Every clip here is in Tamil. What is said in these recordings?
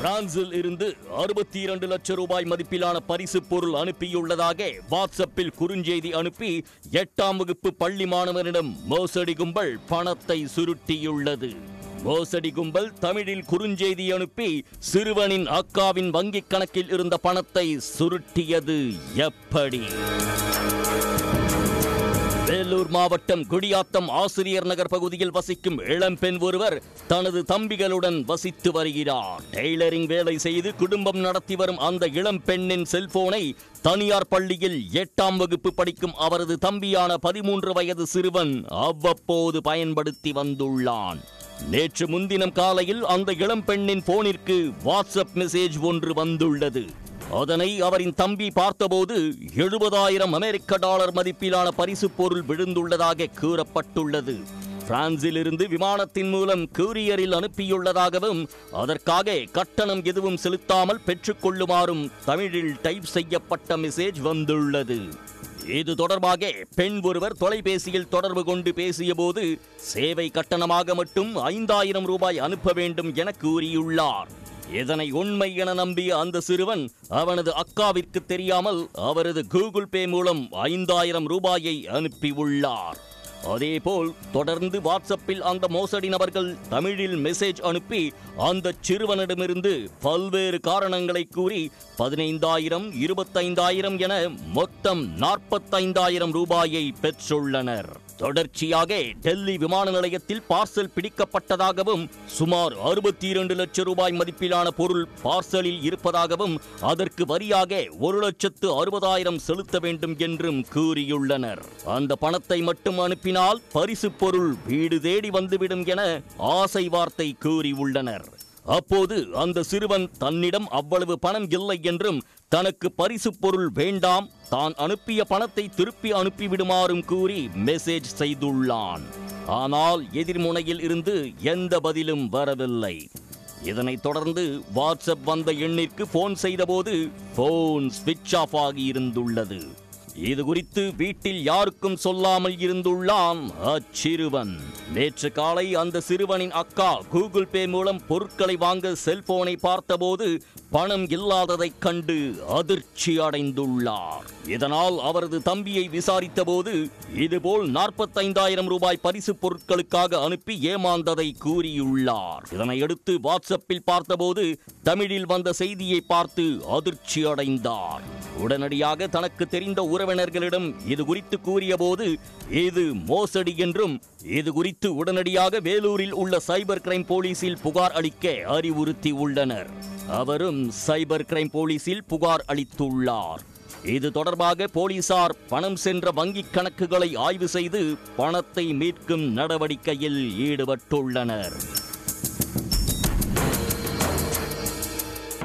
பிரான்சில் இருந்து 62 லட்சம் ரூபாய் மதிப்பிலான பரிசு பொருள் அனுப்பியுள்ளதாக வாட்ஸ்அப்பில் குறுஞ்செய்தி அனுப்பி 8ஆம் வகுப்பு பள்ளி மாணவனிடம் மோசடி கும்பல் பணத்தை சுருட்டியுள்ளது. மோசடி கும்பல் தமிழில் குறுஞ்செய்தி அனுப்பி சிறுவனின் அக்காவின் வங்கிக் கணக்கில் இருந்த பணத்தை சுருட்டியது எப்படி? வேலூர் மாவட்டம் குடியாத்தம் ஆசிரியர் நகர் பகுதியில் வசிக்கும் இளம்பெண் ஒருவர் தனது தம்பிகளுடன் வசித்து வருகிறார். டெய்லரிங் வேலை செய்து குடும்பம் நடத்தி வரும் அந்த இளம்பெண்ணின் செல்போனை தனியார் பள்ளியில் 8ஆம் வகுப்பு படிக்கும் அவரது தம்பியான 13 வயது சிறுவன் அவ்வப்போது பயன்படுத்தி வந்துள்ளான். நேற்று முன்தினம் காலையில் அந்த இளம்பெண்ணின் போனிற்கு வாட்ஸ்அப் மெசேஜ் ஒன்று வந்துள்ளது. அதனை அவரின் தம்பி பார்த்தபோது 70,000 அமெரிக்க டாலர் மதிப்பிலான பரிசு பொருள் விழுந்துள்ளதாக கூறப்பட்டுள்ளது. பிரான்சில் இருந்து விமானத்தின் மூலம் கூரியரில் அனுப்பியுள்ளதாகவும் அதற்காக கட்டணம் எதுவும் செலுத்தாமல் பெற்றுக்கொள்ளுமாறும் தமிழில் டைப் செய்யப்பட்ட மெசேஜ் வந்துள்ளது. இது தொடர்பாக பெண் ஒருவர் தொலைபேசியில் தொடர்பு கொண்டு பேசியபோது சேவை கட்டணமாக மட்டும் 5,000 ரூபாய் அனுப்ப வேண்டும் என கூறியுள்ளார். இதனை உண்மை என நம்பிய அந்த சிறுவன் அவனது அக்காவிற்கு தெரியாமல் அவரது கூகுள் பே மூலம் 5,000 ரூபாயை அனுப்பியுள்ளார். அதேபோல் தொடர்ந்து வாட்ஸ்அப்பில் அந்த மோசடி நபர்கள் தமிழில் மெசேஜ் அனுப்பி அந்த சிறுவனிடமிருந்து பல்வேறு காரணங்களை கூறி 15,000, 25,000 என மொத்தம் 45,000 ரூபாயை பெற்றுள்ளனர். தொடர்ச்சியாக டெல்லி விமான நிலையத்தில் பார்சல் பிடிக்கப்பட்டதாகவும் சுமார் 62 லட்சம் ரூபாய் மதிப்பிலான பொருள் பார்சலில் இருப்பதாகவும் அதற்கு வரியாக 1,60,000 செலுத்த வேண்டும் என்றும் கூறியுள்ளனர். அந்த பணத்தை மட்டும் அனுப்பினால் பரிசு பொருள் வீடு தேடி வந்துவிடும் என ஆசை வார்த்தை கூறியுள்ளனர். அப்போது அந்த சிறுவன் தன்னிடம் அவ்வளவு பணம் இல்லை என்றும் தனக்கு பரிசு பொருள் வேண்டாம், தான் அனுப்பிய பணத்தை திருப்பி அனுப்பிவிடுமாறும் கூறி மெசேஜ் செய்துள்ளான். ஆனால் எதிர்முனையில் இருந்து எந்த பதிலும் வரவில்லை. இதனைத் தொடர்ந்து வாட்ஸ்அப் வந்த எண்ணிற்கு போன் செய்தபோது போன் ஸ்விட்ச் ஆஃப் ஆகி இருந்துள்ளது. இது குறித்து வீட்டில் யாருக்கும் சொல்லாமல் இருந்துள்ளான் அச்சிறுவன். நேற்று காலை அந்த சிறுவனின் அக்கா கூகுள் பே மூலம் பொருட்களை வாங்க செல்போனை பார்த்தபோது பணம் இல்லாததைக் கண்டு அதிர்ச்சி அடைந்துள்ளார். இதனால் அவரது தம்பியை விசாரித்த போது இதுபோல் 45,000 ரூபாய் பரிசு பொருட்களுக்காக அனுப்பி ஏமாந்ததை கூறியுள்ளார். இதனையடுத்து வாட்ஸ்அப்பில் பார்த்தபோது தமிழில் வந்த செய்தியை பார்த்து அதிர்ச்சி அடைந்தார். உடனடியாக தனக்கு தெரிந்த உறவினர்களிடம் இது குறித்து கூறிய போது இது மோசடி என்றும் இது குறித்து உடனடியாக வேலூரில் உள்ள சைபர் கிரைம் போலீசில் புகார் அளிக்க அறிவுறுத்தி உள்ளனர். அவரும் சைபர் கிரைம் போலீசில் புகார் அளித்துள்ளார். இது தொடர்பாக போலீசார் பணம் சென்ற வங்கிக் கணக்குகளை ஆய்வு செய்து பணத்தை மீட்கும் நடவடிக்கையில் ஈடுபட்டுள்ளனர்.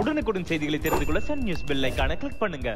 உடனுக்குடன் செய்திகளை தெரிந்து கொள்ள சன் நியூஸ் பெல் ஐகானை கிளிக் பண்ணுங்க.